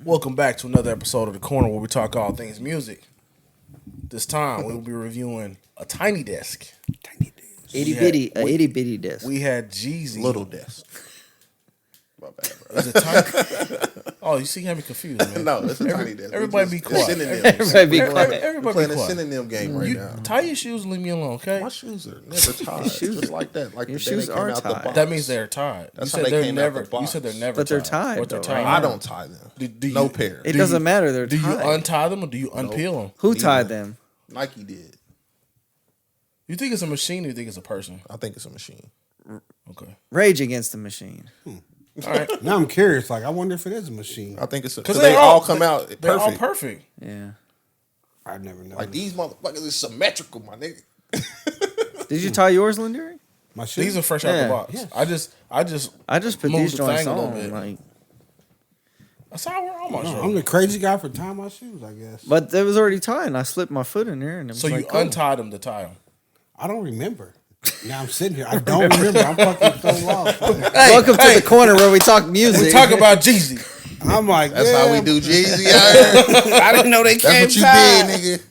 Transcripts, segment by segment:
Welcome back to another episode of The Corner where we talk all things music. This time we will be reviewing a Tiny Desk. Tiny desk. Itty bitty desk. We had Jeezy. Little desk. My bad, bro. Is it tiny? Oh, you see, you had me confused, man. No, it's a tiny desk. Everybody be quiet. Everybody be quiet. Everybody playing be a quiet. synonym game right now. Tie your shoes and leave me alone, okay? My shoes are never tied. Just like that. Like Your the day they shoes came are out the tied. box. That means they're tied. That's you how said they they're came out never. the box. You said they're never. But they're tied. tied, But they're though, tied. right? I don't tie them. Do you- No pair. It doesn't matter. They're Do you tied. untie them or do you unpeel them? Who Neither. tied them? Nike did. You think it's a machine or you think it's a person? I think it's a machine. Okay. Rage Against the Machine. All right. Now I'm curious. Like, I wonder if it is a machine. I think it's Because because they all come out perfect. They're all perfect. Yeah. I never know. Like these motherfuckers is symmetrical, my nigga. Did you tie yours, Lindari? My shoes. These are fresh out Yeah. the box. Yes. I just put moved these the joints thing a little on. bit. Like, That's how I wear all my No, shoes. I'm the crazy guy for tying my shoes, I guess. but it was already tied, and I slipped my foot in there, and it was So you like, cool. untied them to tie them. I don't remember. Now I'm sitting here. I don't remember. I'm fucking so lost. Welcome to the corner where we talk music. We talk about Jeezy. I'm like, That's yeah, how we do Jeezy out here. I didn't know they That's came what you tied. did,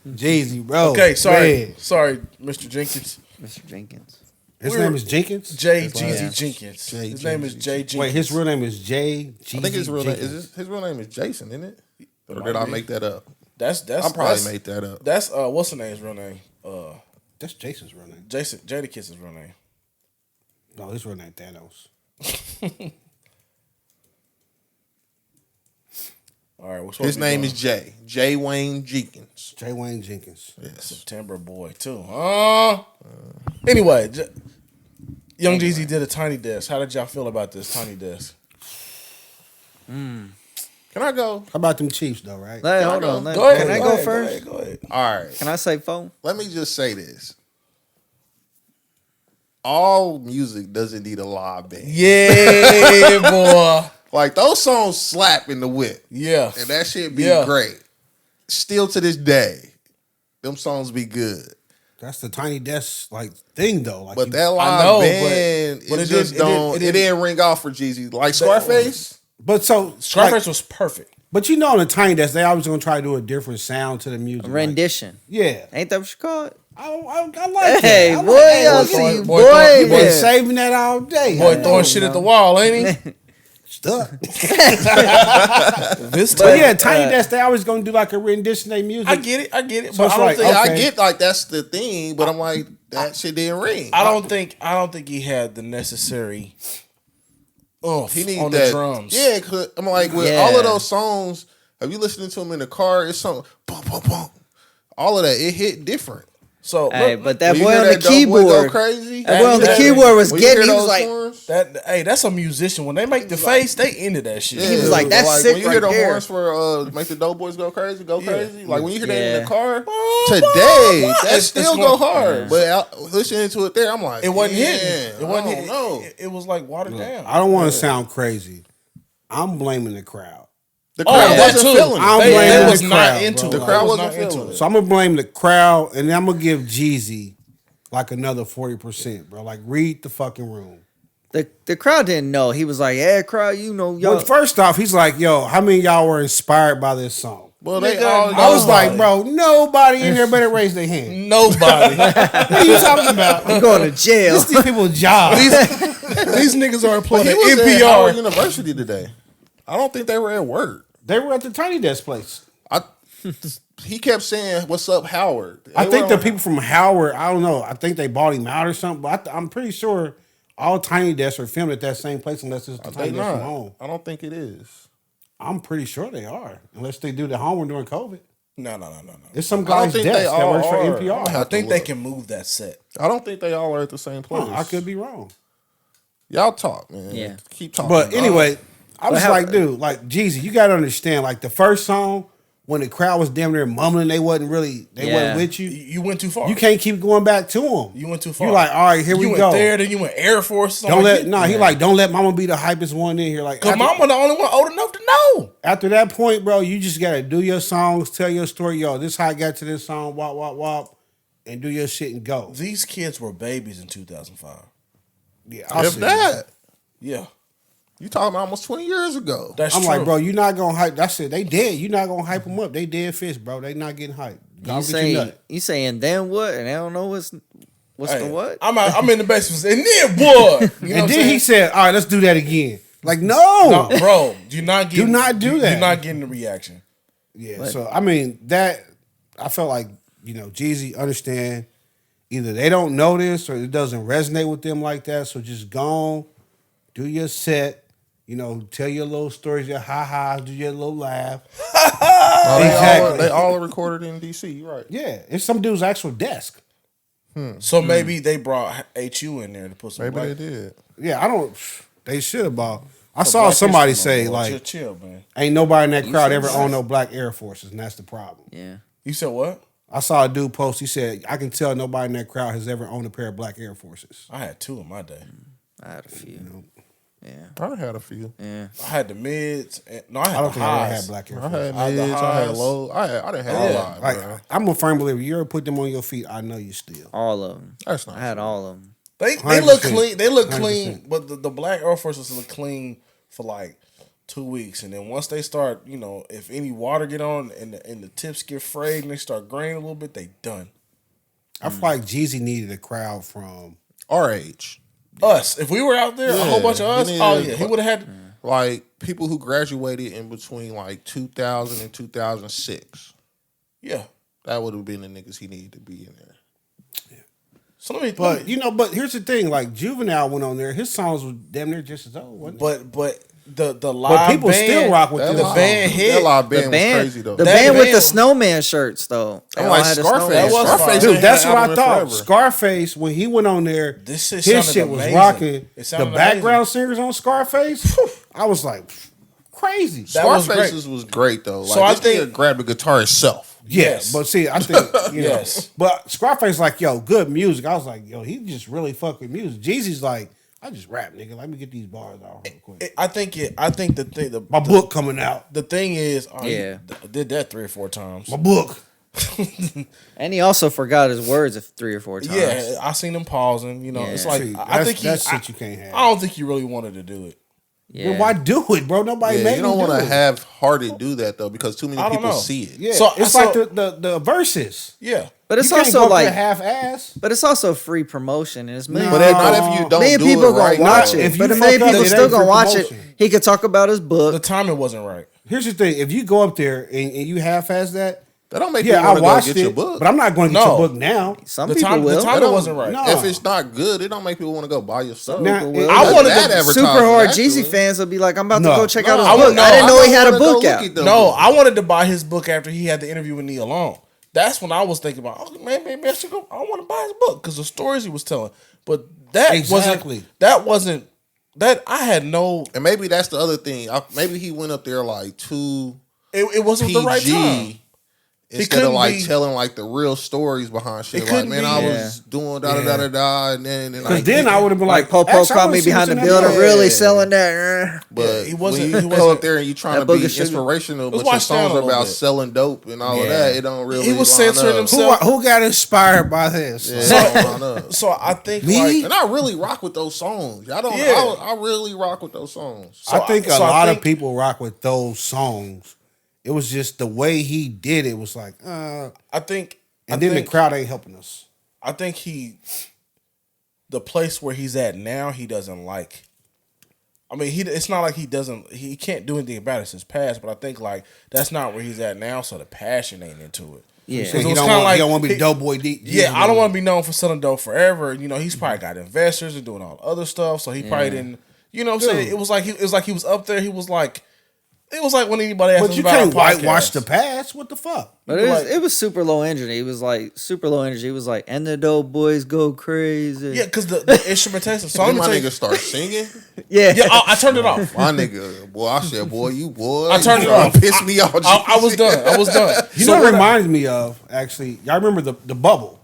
nigga. Jeezy, bro. Okay, sorry, Red. sorry, Mr. Jenkins. Mr. Jenkins. His We're- name is Jenkins. J. That's Jeezy right. Jenkins. J. His name is Jeezy. J. Jenkins. Wait, his real name is J. I think his real name his real name is Jason, isn't it? Or did I make that up? That's I probably made that up. That's what's the name's real name? That's Jason's real name. Jason Jadakiss' real name. No, his real name Thanos. All right, what's His name is J. Wayne Jenkins. J. Wayne Jenkins. Yes. September boy too. Anyway, Young Jeezy did a Tiny Desk. How did y'all feel about this Tiny Desk? Can I go? How about them Chiefs, though, right? Hey, hold on. Go ahead. Can I go first? Go ahead. All right. Can I say phone? Let me just say this. All music doesn't need a live band. Yeah, boy. Like those songs slap in the whip. Yeah. And that shit be Yeah. great. Still to this day, them songs be good. That's the Tiny Desk like thing, though. Like, But you- that I live know, band, but it it just didn't- don't. It didn't ring off for Jeezy. Like Scarface. But so Scarface like, was perfect. but you know, on the Tiny Desk, they always gonna try to do a different sound to the music. A like- rendition. yeah, Ain't that what you call it? I like Hey, that. I boy, like I that. see you, boy, boy. You been Yeah. saving that all day. Boy, I know, throwing shit at the wall, ain't he? Stuck. This But time, yeah, Tiny Desk, they always gonna do like a rendition of their music. I get it. So But it's I don't like, think. Yeah, okay. I get like that's the thing, but I'm like that shit didn't ring. I don't think he had the necessary oomph He need on that the drums. Yeah, cause I'm like with all of those songs. Have you listening to them in the car? It's something boom, boom, boom. All of that it hit different. So Hey, look, but that When you boy hear on the that dope boy go keyboard. crazy. That boy on the that- keyboard was When you getting. hear He was those like, horns, that's a musician. When they make the face, they into that shit. He was like, that's when sick you hear right the there. horns for make the dope boys go crazy. Like when you hear that in Yeah. the car today, that It's still going- go hard. But listening to it there, I'm like, It wasn't yeah, hitting. It wasn't hitting. No, It was like watered down. I don't want to sound crazy. I'm blaming the crowd. the Oh, crowd that wasn't too. feeling I'm it. They blaming was the not crowd, into bro. it. The They crowd was wasn't not into feeling it. So I'm gonna blame the crowd, and then I'm gonna give Jeezy like another 40%, bro. Like read the fucking room. the crowd didn't know. He was like, "Yeah, crowd, you know, yo." Well, first off, he's like, "Yo, how many of y'all were inspired by this song?" Well, they Nigga, all. I was Nobody. like, "Bro, nobody in here better raise their hand." Nobody. What are you talking about? I'm going to jail. This these people's job. These niggas are But playing he was at NPR. Howard University today. I don't think they were at work. They were at the Tiny Desk place. He kept saying, "What's up, Howard?" I They think were the on- people from Howard, I don't know. I think they bought him out or something. But I'm pretty sure all Tiny Desks are filmed at that same place unless it's the They Tiny Desk from not. home. I don't think it is. I'm pretty sure they are, unless they do the homework during COVID. No. It's some I don't guy's think desk they that all works for are. NPR. I think they can move that set. I don't think they all are at the same place. I could be wrong. Y'all talk, man. Yeah. Keep talking. But anyway, I was how- like, dude, like Jeezy, you got to understand, like the first song, when the crowd was damn near mumbling, they wasn't Yeah. with you. You went too far. You can't keep going back to them. You went too far. You like, all right, here you we went go. there, then you went Air Force. Don't let don't let mama be the hypest one in here. Like, Cause after, Mama the only one old enough to know. after that point, bro, you just gotta do your songs, tell your story. Yo, this how I got to this song, wop wop wop, and do your shit and go. These kids were babies in 2005. Yeah, I'll if see. that, Yeah. You talking about almost 20 years ago. That's I'm true. like, bro, you're not gonna hype. That's it. They dead. You're not gonna hype them up. They dead fish, bro. They not getting hyped. You saying then what? And I don't know what's Hey, the what? I'm in the basement, and then what? You know And what then I'm he saying? said, "All right, let's do that again." Like, no, No, bro, do not do that. You're not getting the reaction. Yeah. What? So I mean, that I felt like Jeezy understand either they don't know this or it doesn't resonate with them like that. So just go on, do your set. Tell your little stories, your ha-ha, do your little laugh. They all are recorded in DC. You're right. Yeah, it's some dude's actual desk. So maybe they brought HU in there to put some. Maybe they did. Yeah, they should have bought. I saw somebody say, like, chill, man. ain't nobody in that crowd said ever that. owned no black Air Forces, and that's the problem. Yeah. You said what? I saw a dude post, he said, I can tell nobody in that crowd has ever owned a pair of black Air Forces. I had 2 in my day. I had a few. Yeah. I had a few. Yeah. I had the mids. I had I don't the think I ever highs. had black Air I Forces. had mids. I had low. I didn't have a lot, Like, bro. I'm a firm believer. You ever put them on your feet, I know you still. All of them. That's not I had true. all of them. They 100%. look clean. They look 100%. clean, but the black Air Forces look clean for like 2 weeks, and then once they start, if any water get on and the tips get frayed and they start graying a little bit, they done. I feel like Jeezy needed a crowd from Our age. Us, if we were out there, a whole bunch of us, he oh needed- yeah, he would have had. Like people who graduated in between like 2000 and 2006. Yeah. That would have been the niggas he needed to be in there. So let me, But but here's the thing, like Juvenile went on there, his songs were damn near just as old, wasn't it? but the live people band, still rock with That them. live- band hit. That live The band was band, crazy though. the That band with the band- snowman shirts though. They I'm all like had the Scarface. snowman That was shirts. fire. Dude, that's Had what I album thought. forever. Scarface, when he went on there, This shit his sounded shit was amazing. rocking. It The sounded background singers on Scarface, I was like, crazy. That was Scarface's was great though. Like So I this nigga think- grabbed the guitar himself. Yes, but see, I think Yes. But Scarface like, yo, good music. I was like, yo, he just really fuck with music. Jeezy's like, I just rap, nigga. Let me get these bars out real quick. I think the thing. My book coming out. The thing is, Yeah. he did that 3 or 4 times. My book. And he also forgot his words 3 or 4 times. Yeah, I seen him pausing. Yeah. It's like See, I think that's shit you can't have. I don't think he really wanted to do it. Yeah. Then why do it, bro? Nobody Yeah, made you don't want to have Hardy do that though because too many I don't people know. see it. Yeah, So- it's so- like the verses. Yeah, But it's You can't also go up like there half ass. but it's also free promotion and it's million But then not if you don't million do people it right. gonna watch though. it. If you But fuck many up, people it still ain't gonna for watch it. promotion. He could talk about his the book. timing wasn't right. Here's the thing: if you go up there and you half ass that, That don't make yeah, you I want to go watched get it, your book. but I'm not going to get No. your book now. Some The people time, will. the timing wasn't right. No. If it's not good, it don't make people want to go buy your stuff. Some Now, people will. I Not wanted that to- advertising, Super hard actually. Jeezy fans will be like, I'm about No. to go check No, out his I book. would- I didn't no, know I he had a wanna go book look out. at them. No, I wanted to buy his book after he had the interview with Nia Long. That's when I was thinking about, oh, maybe I should go. I want to buy his book because the stories he was telling. But that Exactly. wasn't that I had no. And maybe that's the other thing. Maybe he went up there like too It wasn't PG the right time. instead of couldn't like be- telling like the real stories behind shit. It Like, couldn't man, be- I Yeah. was doing da da da da da, and then Because then I would have been Like like, Popo actually, I caught wanna me see behind the what's in building, that really Yeah. selling that. But Yeah, he wasn't- when he you go wasn't- up there and you trying that to be book of sugar. inspirational, Let's but your watch down songs a are little about bit. selling dope and all of Yeah. that, it don't really. He was line censoring up. himself. Who got inspired by this? Yeah, it don't line up. So I think Me? like And I really rock with those songs. I don't. Yeah. I really rock with those songs. So I think so a I lot think- of people rock with those songs. It was just the way he did it was like, I think and then the crowd ain't helping us. I think the place where he's at now, he doesn't like. I mean, it's not like he can't do anything about it. It's his past, but I think like that's not where he's at now. So the passion ain't into it. Yeah. So it he was don't kinda want, like- he don't want to be he- dope boy deep. Yeah, I don't want to be known for selling dope forever. He's probably got investors and doing all the other stuff. So he probably didn't. You know what I'm saying? Dude. It was like he was up there. He was like, it was like when anybody asked But him you about can't a whitewash podcast. the past. What the fuck? But it was super low energy. It was like super low energy. It was like, and the dope boys go crazy. Yeah, because the instrumentation. So Then let my me tell you. nigga start singing. yeah. Yeah, I turned it off. My nigga, boy, I said, boy, you boy. I turned it you off. Piss me off. I was done. I was done. You So know what what it reminds me of, actually? Y'all remember the bubble?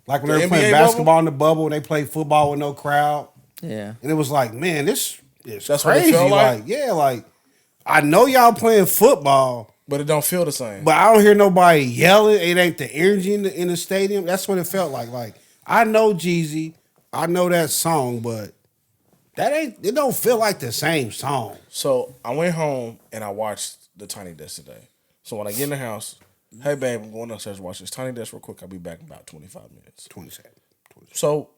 Like when The they were playing NBA basketball in the bubble and they played football with no crowd. Yeah. And it was like, man, this is That's what it crazy. felt like? Like, I know y'all playing football, But it don't feel the same. but I don't hear nobody yelling. It ain't the energy in the stadium. That's what it felt like. Like, I know Jeezy. I know that song, but It don't feel like the same song. So I went home and I watched the Tiny Desk today. So when I get in the house, hey babe, I'm going upstairs to watch this Tiny Desk real quick. I'll be back in about 25 minutes. 27. So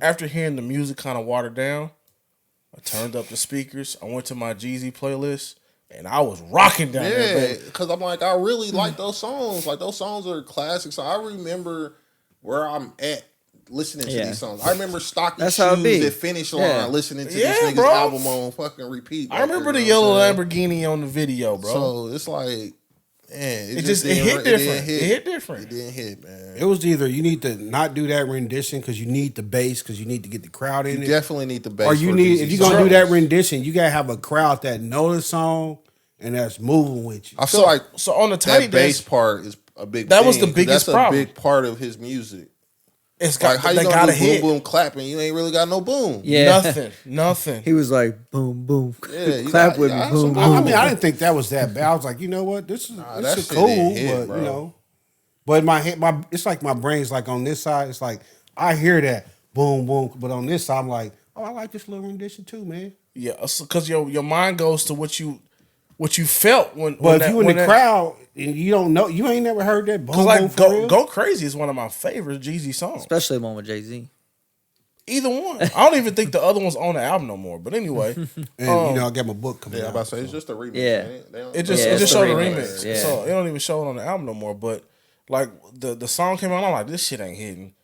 after hearing the music kind of watered down, I turned up the speakers. I went to my Jeezy playlist and I was rocking down there, baby. Because I'm like, I really like those songs. Like, those songs are classics. So I remember where I'm at listening to these songs. I remember stocking shoes at Finish Line listening to this nigga's album on fucking repeat. I remember the yellow Lamborghini on the video, bro. So it's like, man, it hit different. It hit different. It didn't hit, man. It was either you need to not do that rendition because you need the bass because you need to get the crowd in it. You definitely need the bass. Or you need, if you're going to do that rendition, you got to have a crowd that know the song and that's moving with you. I feel like so on the Tiny that bass Desk part is a big that thing, was the biggest problem. That's a big part of his music. It's got, like, how you they gonna gotta do hit. boom, boom, clapping? You ain't really got no boom. Yeah. Nothing. He was like, boom, boom. Yeah, Clap with me, boom, boom. I mean, I didn't think that was that bad. I was like, you know what? This is cool, hit, but you know. But in my head, it's like my brain's like on this side. It's like I hear that boom, boom, but on this side, I'm like, oh, I like this little rendition too, man. Yeah, because your mind goes to what you felt when. But if you in the crowd and you don't know, you ain't never heard that boom, boom for real? Go Crazy is one of my favorite Jeezy songs, Especially the one with Jay-Z. Either one. I don't even think the other one's on the album no more. But anyway, and you know, I got my book coming out. I'm about to say it's just a remix. Yeah. It just showed the remix. Yeah. So it don't even show it on the album no more. But like the song came out, I'm like, this shit ain't hitting.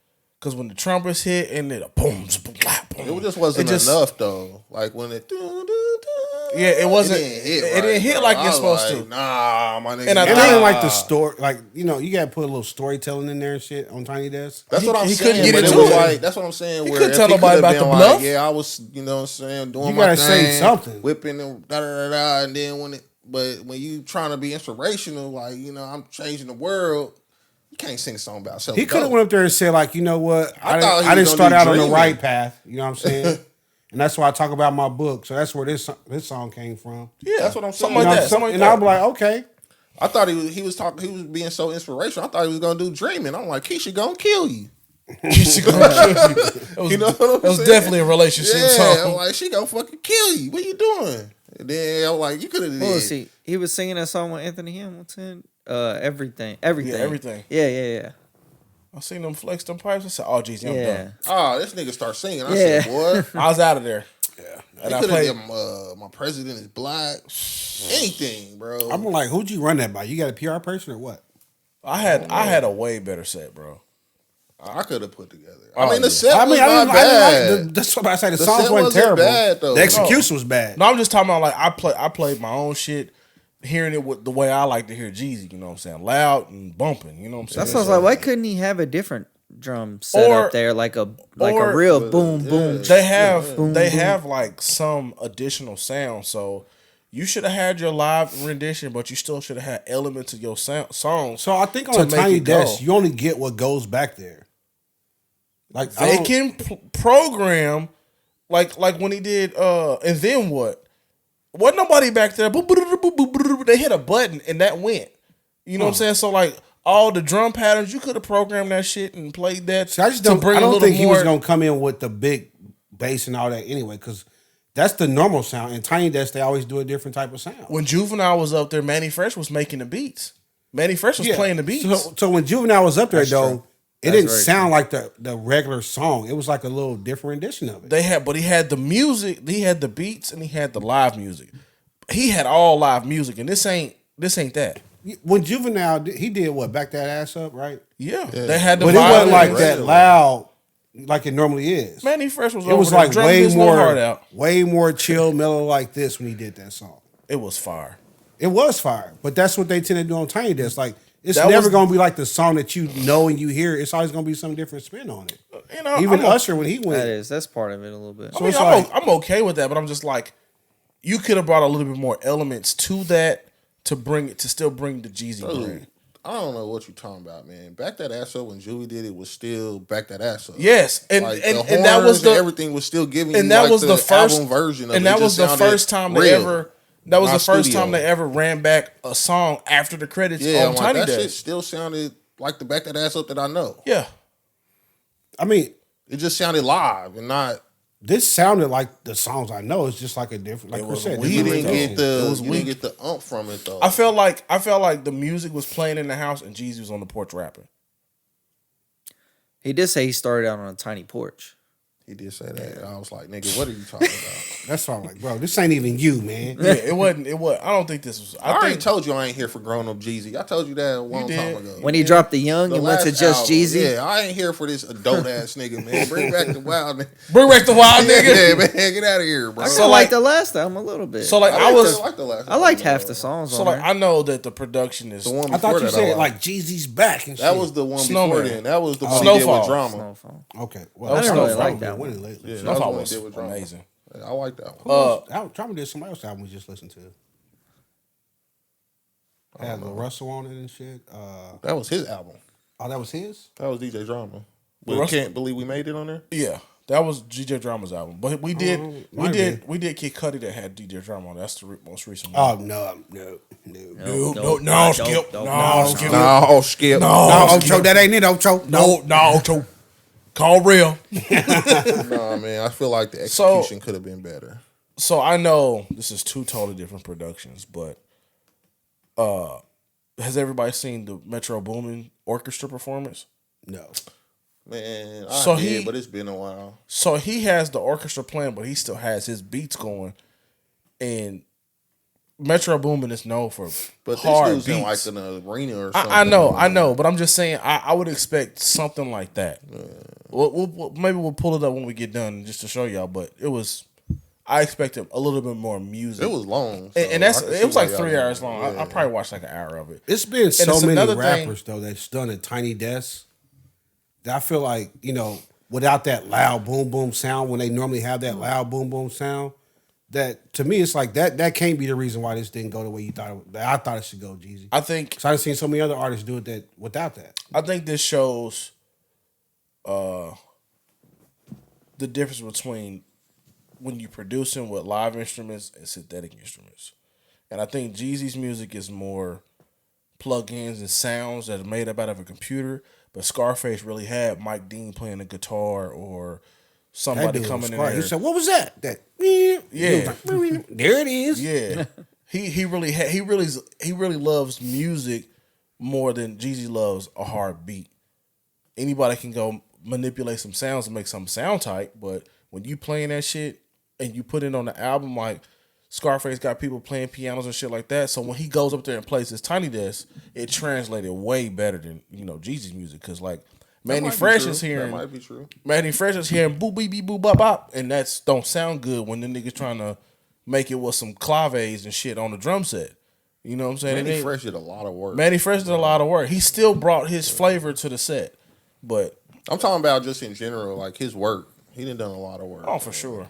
Because when the trumpets hit and it boom, boom, boom, it just wasn't enough though. Like when it. Yeah, it wasn't. It didn't hit like it's supposed to. Nah, my nigga. And I didn't like the story. Like, you know, you got to put a little storytelling in there and shit on Tiny Desk. That's what I'm saying. He couldn't get but into it. Was it. like, that's what I'm saying. He Where couldn't tell if he nobody could've about been the like, bluff. yeah, I was, you know what I'm saying, doing You my gotta thing. say something. Whipping and da-da-da-da. And then when you trying to be inspirational, like, you know, I'm changing the world. You can't sing a song about selling. He could have went up there and said, like, you know what? I didn't start out on the Dreaming. right path. You know what I'm saying? And that's why I talk about my book. So that's where this song came from. Yeah, that's what I'm saying. Something like that. And I'm like, okay. I thought he was being so inspirational. I thought he was gonna do Dreaming. I'm like, Keisha gonna kill you. Keisha gonna kill you. You know what I'm It was saying? definitely a relationship Yeah, song. I'm like, she gonna fucking kill you. What you doing? And then I'm like, you could have did. What was he? He was singing that song with Anthony Hamilton. Everything. Yeah, everything. Yeah. I seen them flex them pipes. I said, oh, geez, I'm done. Oh, this nigga start singing. I said, boy. I was out of there. Yeah. And They I could have played. given My President is Black. Anything, bro. I'm like, who'd you run that by? You got a PR person or what? I had a way better set, bro. I could have put together. Oh, I mean, the yeah. set was I not bad. didn't like that's what I say. The The songs set wasn't wasn't terrible. bad, though. The execution was bad. No, I'm just talking about like I played my own shit, hearing it with the way I like to hear Jeezy. You know what I'm saying? Loud and bumping. You know what I'm saying? That sounds like, why couldn't he have a different drum set Or- up there, like a or- real boom boom? They have boom, they boom. have like some additional sound. So you should have had your live rendition, but you still should have had elements of your song. So I think on to a make Tiny it go. Desk, you only get what goes back there. Like They can program like when he did and then what? Wasn't nobody back there. They hit a button and that went. You know what I'm saying? So like all the drum patterns, you could have programmed that shit and played that. See, I just to don't. bring I a don't little think he was more- gonna come in with the big bass and all that anyway, because that's the normal sound. In Tiny Desk, they always do a different type of sound. When Juvenile was up there, Manny Fresh was making the beats. Manny Fresh was playing the beats. So when Juvenile was up there, That's though, true. it didn't sound like the regular song. It was like a little different rendition of it. But he had the music, he had the beats, and he had the live music. He had all live music, and this ain't that. When Juvenile, he did what? Back that ass up, right? Yeah. They had the But it wasn't violin. like that loud, like it normally is. Manny Fresh was It was over there like drumming his little heart out. way more chill, mellow like this when he did that song. It was fire. It was fire, but that's what they tend to do on Tiny Desk. Like it's That never was- gonna be like the song that you know and you hear. It's always gonna be some different spin on it. You know, Even I'm Usher when he went, That's part of it a little bit. I mean, it's I'm, like- I'm okay with that, but I'm just like, you could have brought a little bit more elements to that to still bring the Jeezy brand. Dude, I don't know what you're talking about, man. Back that ass up when Juvie did it was still back that ass up. Yes, and Like, and, the and that was horns and the everything was still giving and you that like was the first album version of and it. that It was just the sounded first time they real, ever. That was not the first studio. time they ever ran back a song after the credits Yeah, on I'm like, Tiny that shit Desk. still sounded like the back that ass up that I know. Yeah, I mean, It just sounded live and not this sounded like the songs I know. It's just like a different, like we said. You didn't get the ump from it though. I felt like the music was playing in the house and Jeezy was on the porch rapping. He did say he started out on a tiny porch. He did say that. I was like, nigga, what are you talking about? That's why I'm like, bro, this ain't even you, man. Yeah, it wasn't. I don't think this was. I already told you I ain't here for grown up Jeezy. I told you that a long time ago. When he dropped the Young and went to just album, Jeezy. Yeah, I ain't here for this adult ass nigga, man. Bring back the wild nigga. Bring back the wild nigga. Yeah, man, get out of here, bro. I so like the last album a little bit. So like I liked half the songs. So like I know that the production is the one. I thought you said like Jeezy's back and shit. That was the one before then. That was the one Snowfall. he did with Drama. Snowfall. Okay, well, I didn't really like that one. Lately. Yeah, Snowfall was was amazing. I like that one. Drama did somebody else's album we just listened to. Had Lil Russell on it and shit. That was his album. Oh, that was his? That was DJ Drama. But Can't Believe We Made It on there? Yeah. That was DJ Drama's album. But we did Kid Cudi that had DJ Drama on. That's the most recent one. Oh, no, Skip. No, Ocho, that ain't it, Ocho. No, Ocho. Call real. Nah, man, I feel like the execution could have been better. So I know this is two totally different productions, but has everybody seen the Metro Boomin orchestra performance? No. Man, but it's been a while. So he has the orchestra playing, but he still has his beats going. And Metro Boomin is known for hard this dude's beats. in like an arena or something. I know, but I'm just saying I would expect something like that. Maybe we'll pull it up when we get done just to show y'all. But I expected a little bit more music. It was long, and it was like 3 hours long. Yeah. I probably watched like an hour of it. It's been so many rappers though that's done a Tiny Desk. I feel like, without that loud boom boom sound, when they normally have that loud boom boom sound, that to me it's like that can't be the reason why this didn't go the way you thought it. I thought it should go, Jeezy. I think so. I've seen so many other artists do it without that. I think this shows the difference between when you're producing with live instruments and synthetic instruments. And I think Jeezy's music is more plugins and sounds that are made up out of a computer. But Scarface really had Mike Dean playing the guitar or somebody coming in there. He said, "What was that?" Yeah, there it is. Yeah, he really loves music more than Jeezy loves a hard beat. Anybody can go manipulate some sounds and make something sound tight, but when you playing that shit and you put it on the album, like Scarface got people playing pianos and shit like that. So when he goes up there and plays his Tiny Desk, it translated way better than Jeezy's music. Because like Manny Fresh is hearing, that might be true. Manny Fresh is hearing boop beep beep boop bop bop, and that's don't sound good when the niggas trying to make it with some claves and shit on the drum set. You know what I'm saying? Manny Fresh did a lot of work. Manny Fresh did a lot of work. He still brought his flavor to the set, but I'm talking about just in general, like his work. He done a lot of work. Oh, for sure.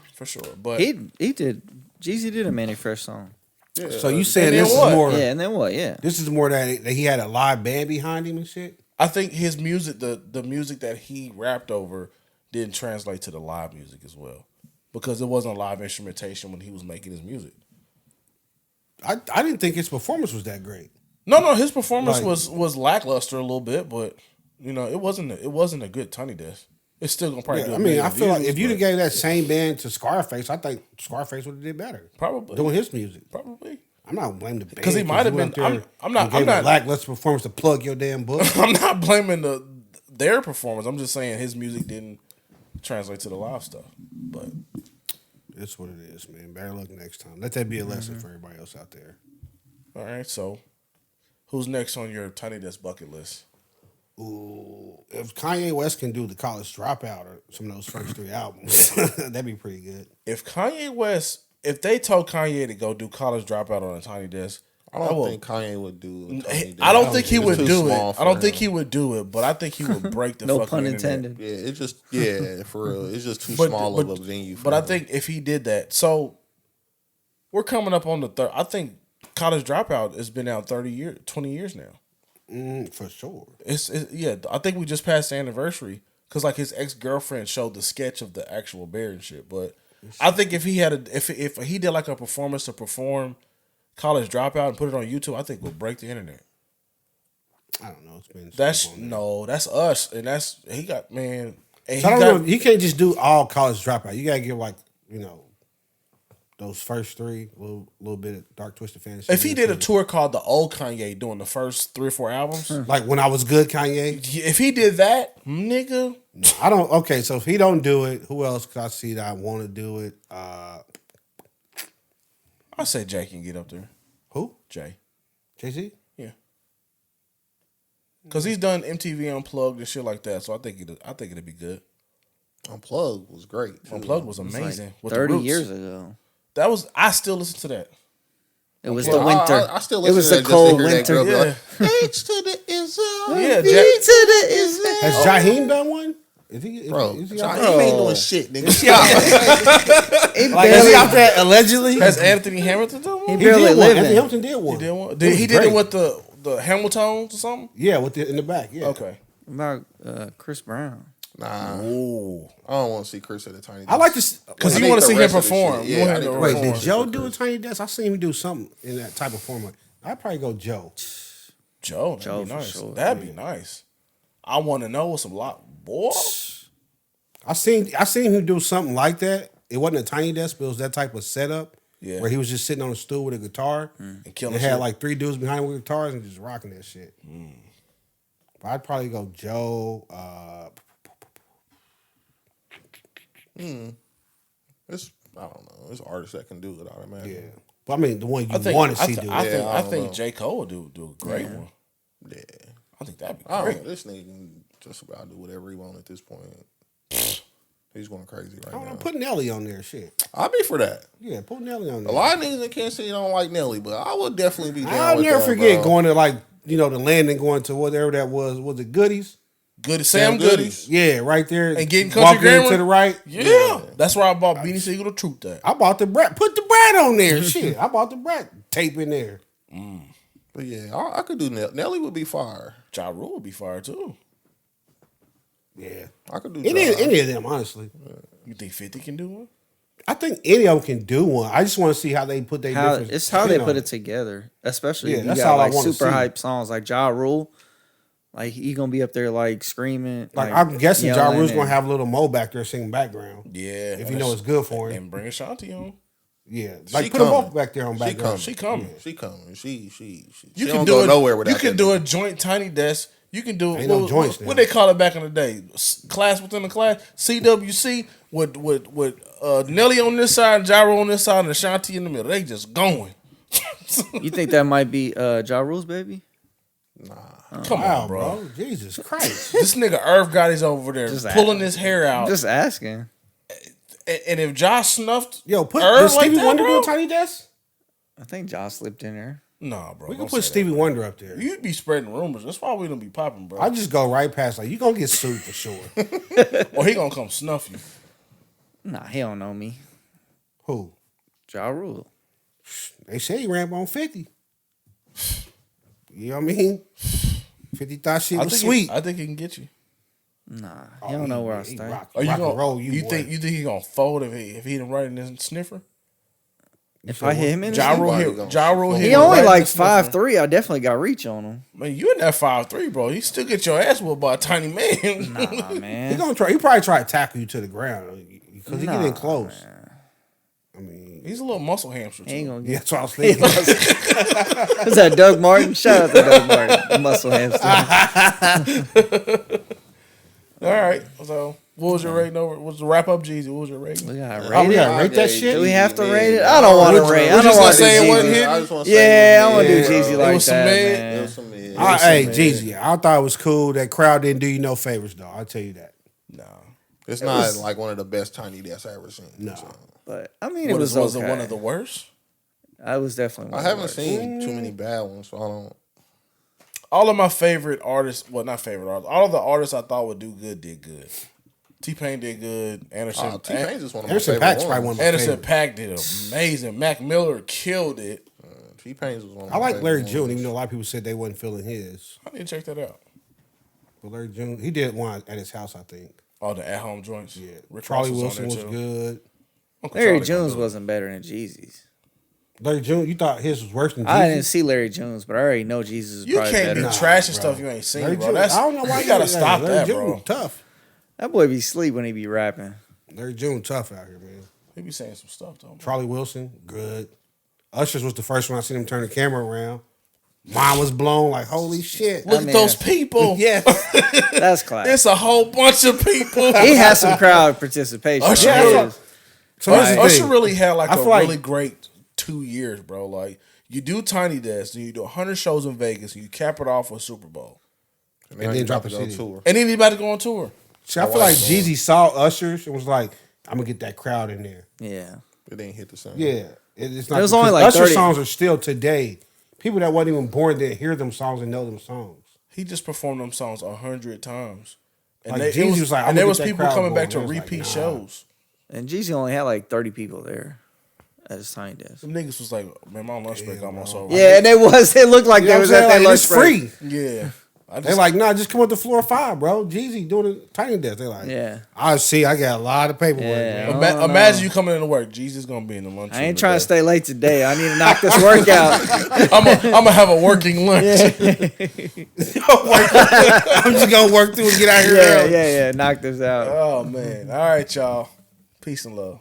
But he did. Jeezy did a Manny Fresh song. Yeah. So you saying this is more? Yeah, and then what? Yeah, this is more that he had a live band behind him and shit. I think his music, the music that he rapped over, didn't translate to the live music as well, because it wasn't live instrumentation when he was making his music. I didn't think his performance was that great. No, his performance was lackluster a little bit, but it wasn't a good Tiny Desk. It's still gonna probably do. I mean, I feel like if you'd have gave that same band to Scarface, I think Scarface would have did better. Probably doing his music. Probably. I'm not blaming the band because he might have been. I'm not lackluster performance to plug your damn book. I'm not blaming their performance. I'm just saying his music didn't translate to the live stuff. But it's what it is, man. Better luck next time. Let that be a lesson for everybody else out there. All right, so who's next on your Tiny Desk bucket list? Ooh, if Kanye West can do the College Dropout or some of those first 3 albums, that'd be pretty good. If they told Kanye to go do College Dropout on a Tiny Desk, I don't think Kanye would do it. I don't think he would do it. I don't think he would do it, but I think he would break the no pun intended. Yeah, for real. It's just too small of a venue for But him. I think if he did that, so we're coming up on the third. I think College Dropout has been out 20 years now. For sure. Yeah, I think we just passed the anniversary because like his ex-girlfriend showed the sketch of the actual bear and shit. But I think if he had if he did like a performance to perform College Dropout and put it on YouTube, I think we'll break the internet. I don't know. It's been that's us, and he got And So I don't know. He can't just do all college dropout. You gotta give like those first three, little bit of Dark Twisted Fantasy. If he did a tour called the old Kanye, doing the first 3 or 4 albums, like When I Was Good, Kanye. If he did that, nigga, No, I don't. Okay, so if he don't do it, who else could I see that I want to do it? I say Jay can get up there. Who? Jay. Jay-Z? Yeah. Because he's done MTV Unplugged and shit like that, so I think it'd be good. Unplugged was great. Too. Unplugged was amazing. Like 30 years ago. I still listen to that. It was the winter. I still listen it was to the that cold just to hear winter. that girl be like, H to the Izzo. Yeah, B to the is Has Jaheim done one? Is he ain't doing shit, nigga. Is he out there allegedly? Has Anthony Hamilton done one? He barely living. Anthony Hamilton did one. He did one. He did it with the Hamiltons or something? Yeah, in the back. Yeah. Okay. About Chris Brown. Nah. Ooh. I don't want to see Chris at a Tiny Desk. I like to because you want to see him perform. Yeah, wait, did Joe do a Tiny Desk? I seen him do something in that type of format. I'd probably go Joe. Joe, that'd be nice. Sure. That'd be nice. I want to know what's some lot, boy. I seen him do something like that. It wasn't a Tiny Desk, but it was that type of setup. Yeah. Where he was just sitting on a stool with a guitar And killing and had shit. like 3 dudes behind him with guitars and just rocking that shit. But I'd probably go Joe. It's I don't know. There's artists that can do it. I imagine. Yeah. But I mean, the one you want to see do it. I think J. Cole would do a great one. Yeah. I think that'd be I great. don't. This nigga can just about do whatever he want at this point. He's going crazy right now. Put Nelly on there, shit. I'll be for that. Yeah, put Nelly on there. A lot of niggas in Kansas City don't like Nelly, but I would definitely be down I'll with never that, forget bro. going to the landing, going to whatever that was. Was it Goodies? Good Sam Goodies. Yeah, right there. And getting Walking Country Grammar to the right. Yeah. That's where I bought Beanie Siegel the Truth at. I bought the Brat. Put the Brat on there. Shit, I bought the Brat tape in there. But yeah, I could do Nelly. Nelly would be fire. Ja Rule would be fire too. Yeah, I could do any of them, honestly. You think 50 can do one? I think any of them can do one. I just want to see how they put their different. It's how they spin put on it together, especially Yeah, if you that's got all I like wanna super see. hype songs like Ja Rule. Like he gonna be up there like screaming. Like I'm guessing Ja yelling Rule's gonna and- have a little Mo back there singing background. Yeah. If you know it's good for him. And bring Ashanti on. Yeah, She like put them coming. both back there on She background. coming. She coming. She coming. She You don't can go do nowhere without You can that do nigga. a joint Tiny Desk. You can do Ain't no joints what now. they call it back in the day, class within the class, CWC with Nelly on this side, Gyro on this side, and Ashanti in the middle. They just going. You think that might be Ja Rule's baby? Come Wow, on, bro. Jesus Christ. This nigga Irv Gotti's over there Just pulling his hair out. Just asking. And if Josh snuffed Yo, put Irv does Stevie like that, Wonder bro? do a Tiny Desk? I think Josh slipped in there. Nah, bro. We can don't put say Stevie that. Wonder up there. You'd be spreading rumors. That's why we don't be popping, bro. I just go right past like you gonna get sued for sure. Or he gonna come snuff you. Nah, he don't know me. Who? Ja Rule. They say he ran on 50. You know what I mean? 50 thought shit was sweet. I think he can get you. Nah, he don't know where I He stand. rock Are you and gonna roll you, you boy. think he gonna fold if he didn't write in his sniffer? If I hit him in, Ja Rule Nobody hit. gonna Ja Rule shoot hit. he him only right in like the sniffer. 5'3". I definitely got reach on him. Man, you in that 5'3", bro? You still get your ass whooped by a tiny man. Nah, He man. gonna try. He probably try to tackle you to the ground because he get in Nah, close. man. I mean, He's a little muscle hamster He ain't too. gonna yeah, get. that's what I was thinking. Who's that? Doug Martin. Shout out to Doug Martin, the muscle hamster. All right. So, what was your rating over? What's the wrap up, Jeezy? What was your rating? We gotta Oh, rate we it. gotta rate that shit? Do we have to rate it? I don't want to rate. I just don't gonna want to say it do wasn't Jeezy. hit? I just want to Yeah, I want to do Jeezy Jeezy It like was some that, mid. It man. was some mid. Hey, Jeezy, I thought it was cool. That crowd didn't do you no favors, though. I'll tell you that. No. It's not like one of the best Tiny Desks I ever seen. No. So. But I mean, it Was was it okay. one of the worst? I was definitely. One I of the haven't worst. seen too many bad ones, so I don't. All of my favorite artists, well, not favorite artists, all of the artists I thought would do good did good. T-Pain did good. Anderson T-Pain's just one of my Anderson favorite Paak's probably one ones. of my Anderson favorites. Paak did amazing. Mac Miller killed it. T-Pain's was one of my I like Larry favorite June, ones. even though a lot of people said they wasn't feeling his. I need to check that out. But Larry June, he did one at his house, I think. All the at-home joints. Yeah, Rick Charlie Ross Wilson on was there, too. good. Uncle Larry Charlie Jones was good. wasn't better than Jeezy's. Larry June, you thought his was worse than I didn't Jeezy's? see Larry Jones, but I already know Jesus is You probably can't better. be Nah, trashing bro. stuff you ain't seen, Larry bro. June, That's, I don't know why you gotta did stop Larry that, June bro. was tough. That boy be sleep when he be rapping. Larry June tough out here, man. He be saying some stuff though. Charlie Wilson, good. Ushers was the first one I seen him turn the camera around. Mine was blown like, holy shit. Look at those people. Yes. That's classic. It's a whole bunch of people. He has some crowd participation. Usher, So Usher really had like a like, really great 2 years, bro. Like you do Tiny Desk, and you do 100 shows in Vegas, and you cap it off with Super Bowl, and then drop a CD. Tour. And then he's about to go on tour. See, I feel like Jeezy saw Ushers and was like, I'm gonna get that crowd in there. Yeah, it didn't hit the same. Yeah, it's not. It was only like Usher 30. songs are still today. People that wasn't even born didn't hear them songs and know them songs. He just performed them songs 100 times, and Like Jeezy was like, and there was that people crowd coming back to going. repeat Like, nah. shows. and Jeezy only had like 30 people there at his Tiny Desk. Some niggas was like, man, my lunch break almost over. Yeah, and it looked like they was at their lunch it's break. free. Yeah. They're like, nah, just come up to floor 5, bro. Jeezy doing a Tiny Desk. They're like, Yeah. I see. I got a lot of paperwork. Yeah. Man. Imagine you coming into work. Jesus gonna be in the lunch. I ain't trying to stay late today. I need to knock this work out. I'm gonna have a working lunch. I'm just gonna work through and get out here. Yeah. Knock this out. Oh man. All right, y'all. Peace and love.